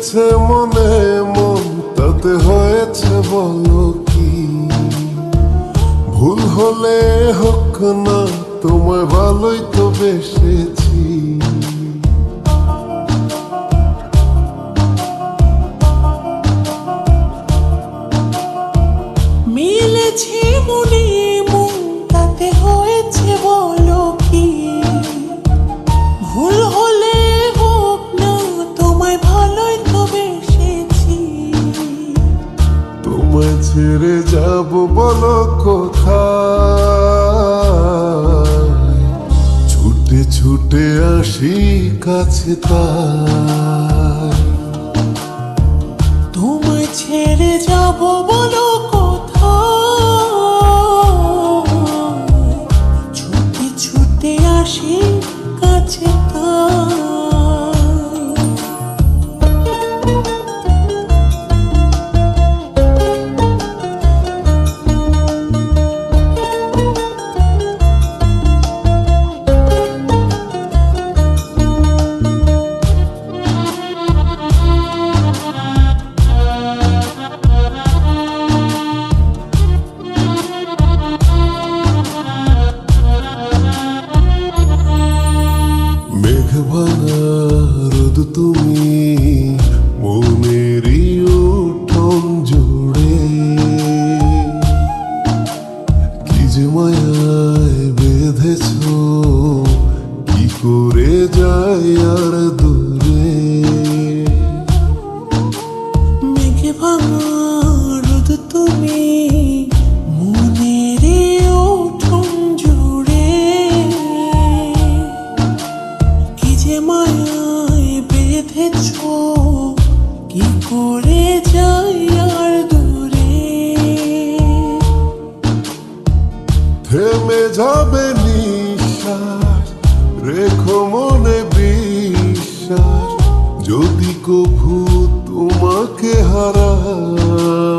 লেগেছে মনে মন তাতে হয়েছে বলো কি? ভুল হলে হোক না, তোমায় ভালোই তো বেসেছি। মিলেছে মনে মন তাতে হয়েছে বলো কি? ভুল হলে হোক না, তোমায় ভালোই তো বেসেছি। তোমায় ছেড়ে যাব বলো কোথায়? ছুটে ছুটে আসি কাছে তাই। তোমায় ছেড়ে যাব বলো কোথায়? ছুটে ছুটে আসি কাছে তাই। ভাঙা রোদ তুমি মনেরই উঠোন জুড়ে, কি যে মায়ায় বেঁধেছ, কি করে যাই আর দূরে। মেঘ ভাঙা রোদ তুমি মনেরই উঠোন জুড়ে, কি যে মায়ায় বেঁধেছ, কি করে যাই আর দূরে। থেমে যাবে নিঃশ্বাস, রেখো মনে বিশ্বাস, যদি কভু তোমাকে হারাই।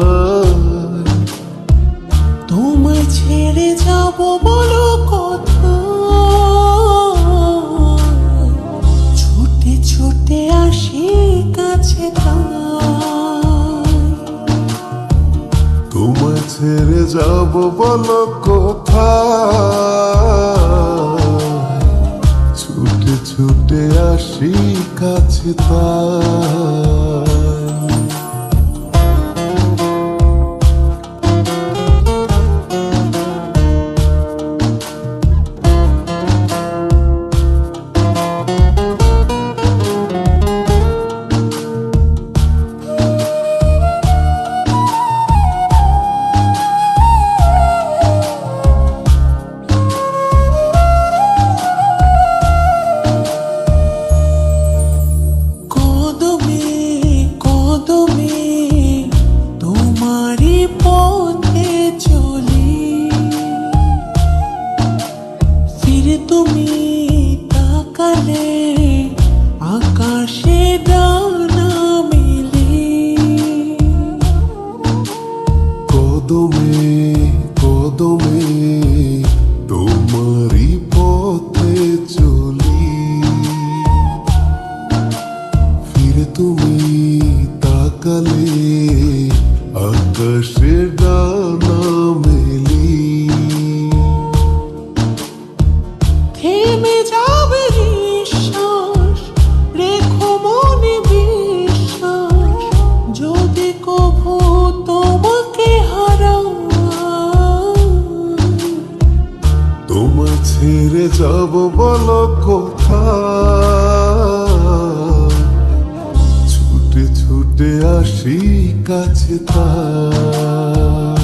তোমায় ছেড়ে যাব বলো কোথায়? ছুটে ছুটে আসি কাছে তাই। তোমায় ছেড়ে যাব বলো কোথায়? ছুটে ছুটে আসি কাছে তাই। তুমি তাকালে আকাশে ডানা মেলে, কদমে কদমে তোমারই পথে চলি। ফিরে তুমি তাকালে আকাশে ডানা মেলি। থেমে যাবে নিঃশ্বাস, রেখো মনে বিশ্বাস, যদি কভু তোমাকে হারাই। তোমায় ছেড়ে যাব বলো কোথায়? ছুটে ছুটে আসি কাছে তাই।